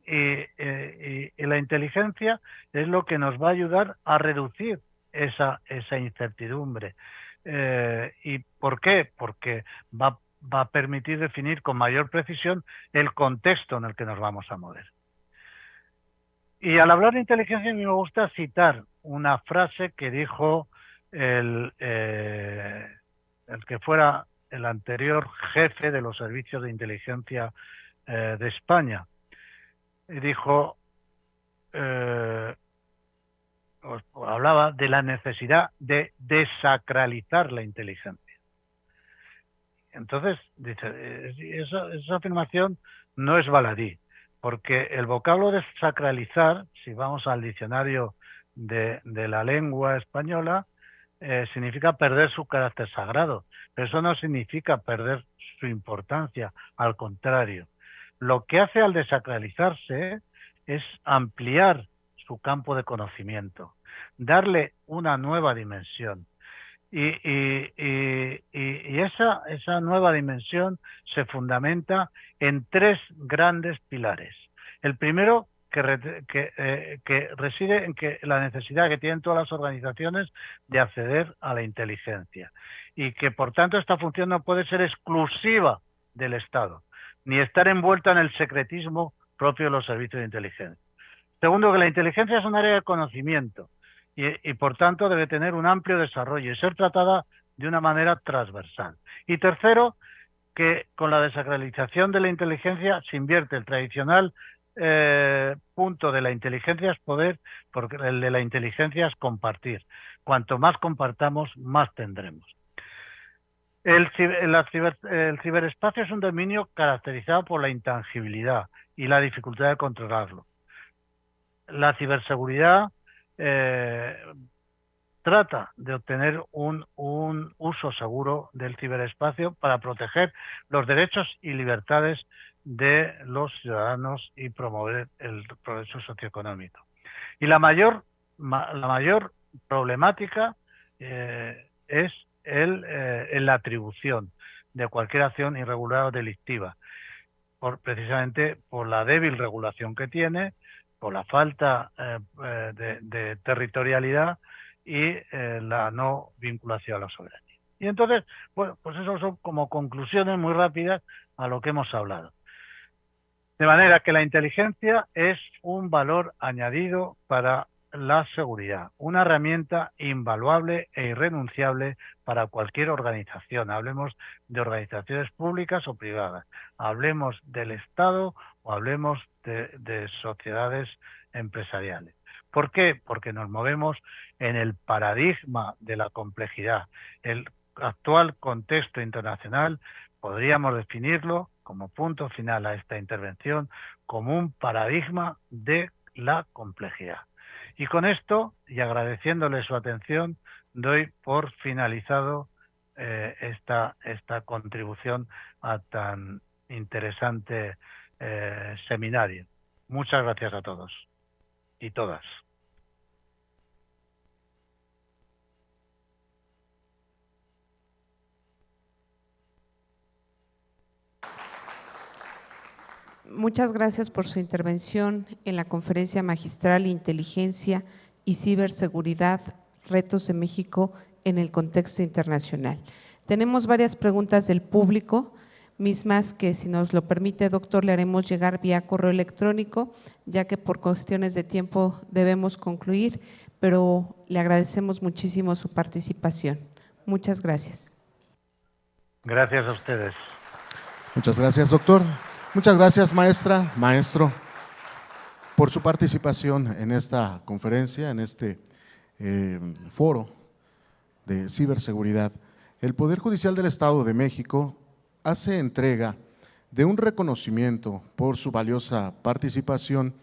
Speaker 3: la inteligencia es lo que nos va a ayudar a reducir esa incertidumbre. ¿Y por qué? Porque va a permitir definir con mayor precisión el contexto en el que nos vamos a mover. Y al hablar de inteligencia, a mí me gusta citar una frase que dijo el que fuera el anterior jefe de los servicios de inteligencia de España. Y dijo, hablaba de la necesidad de desacralizar la inteligencia. Entonces, dice, esa afirmación no es baladí, porque el vocablo desacralizar, si vamos al diccionario de la lengua española, significa perder su carácter sagrado, pero eso no significa perder su importancia, al contrario. Lo que hace al desacralizarse es ampliar su campo de conocimiento, darle una nueva dimensión. Y esa nueva dimensión se fundamenta en tres grandes pilares. El primero, que reside en que la necesidad que tienen todas las organizaciones de acceder a la inteligencia, y que por tanto esta función no puede ser exclusiva del Estado, ni estar envuelta en el secretismo propio de los servicios de inteligencia. Segundo, que la inteligencia es un área de conocimiento y por tanto debe tener un amplio desarrollo y ser tratada de una manera transversal. Y tercero, que con la desacralización de la inteligencia se invierte el tradicional punto de la inteligencia es poder, porque el de la inteligencia es compartir. Cuanto más compartamos, más tendremos. El ciberespacio es un dominio caracterizado por la intangibilidad y la dificultad de controlarlo. La ciberseguridad trata de obtener un uso seguro del ciberespacio para proteger los derechos y libertades de los ciudadanos y promover el progreso socioeconómico. Y la mayor problemática es la atribución de cualquier acción irregular o delictiva, precisamente por la débil regulación que tiene, por la falta de territorialidad y la no vinculación a la soberanía. Y entonces, bueno, pues eso son como conclusiones muy rápidas a lo que hemos hablado. De manera que la inteligencia es un valor añadido para la seguridad, una herramienta invaluable e irrenunciable para cualquier organización. Hablemos de organizaciones públicas o privadas, hablemos del Estado o hablemos de sociedades empresariales. ¿Por qué? Porque nos movemos en el paradigma de la complejidad. El actual contexto internacional podríamos definirlo como punto final a esta intervención como un paradigma de la complejidad. Y con esto, y agradeciéndole su atención, doy por finalizado esta contribución a tan interesante seminario. Muchas gracias a todos y todas.
Speaker 2: Muchas gracias por su intervención en la conferencia magistral Inteligencia y Ciberseguridad, Retos de México en el contexto internacional. Tenemos varias preguntas del público, mismas que, si nos lo permite, doctor, le haremos llegar vía correo electrónico, ya que por cuestiones de tiempo debemos concluir, pero le agradecemos muchísimo su participación. Muchas gracias.
Speaker 3: Gracias a ustedes.
Speaker 1: Muchas gracias, doctor. Muchas gracias, maestra, maestro, por su participación en esta conferencia, en este foro de ciberseguridad. El Poder Judicial del Estado de México hace entrega de un reconocimiento por su valiosa participación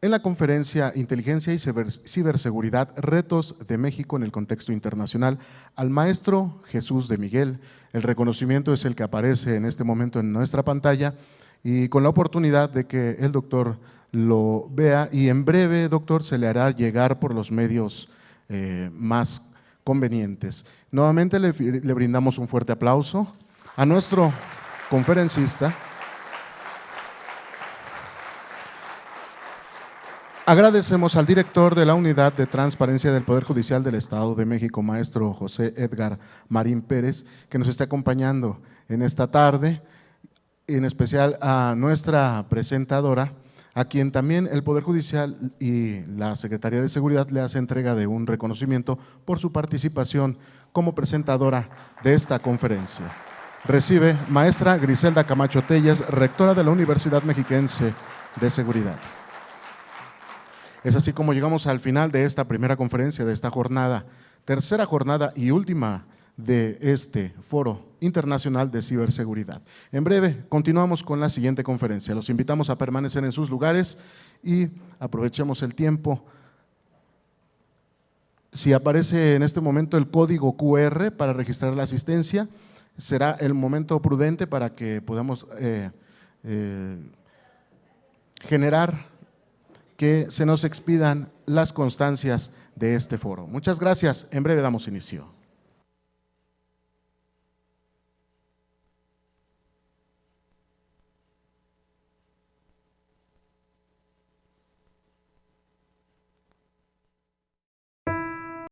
Speaker 1: en la conferencia Inteligencia y Ciberseguridad, Retos de México en el contexto internacional, al maestro Jesús de Miguel. El reconocimiento es el que aparece en este momento en nuestra pantalla y con la oportunidad de que el doctor lo vea y en breve, doctor, se le hará llegar por los medios más convenientes. Nuevamente le brindamos un fuerte aplauso a nuestro conferencista. Agradecemos al director de la Unidad de Transparencia del Poder Judicial del Estado de México, maestro José Edgar Marín Pérez, que nos está acompañando en esta tarde, en especial a nuestra presentadora, a quien también el Poder Judicial y la Secretaría de Seguridad le hace entrega de un reconocimiento por su participación como presentadora de esta conferencia. Recibe maestra Griselda Camacho Telles, rectora de la Universidad Mexiquense de Seguridad. Es así como llegamos al final de esta primera conferencia, de esta jornada, tercera jornada y última de este Foro Internacional de Ciberseguridad. En breve continuamos con la siguiente conferencia. Los invitamos a permanecer en sus lugares y aprovechemos el tiempo. Si aparece en este momento el código QR para registrar la asistencia, será el momento prudente para que podamos generar que se nos expidan las constancias de este foro. Muchas gracias. En breve damos inicio.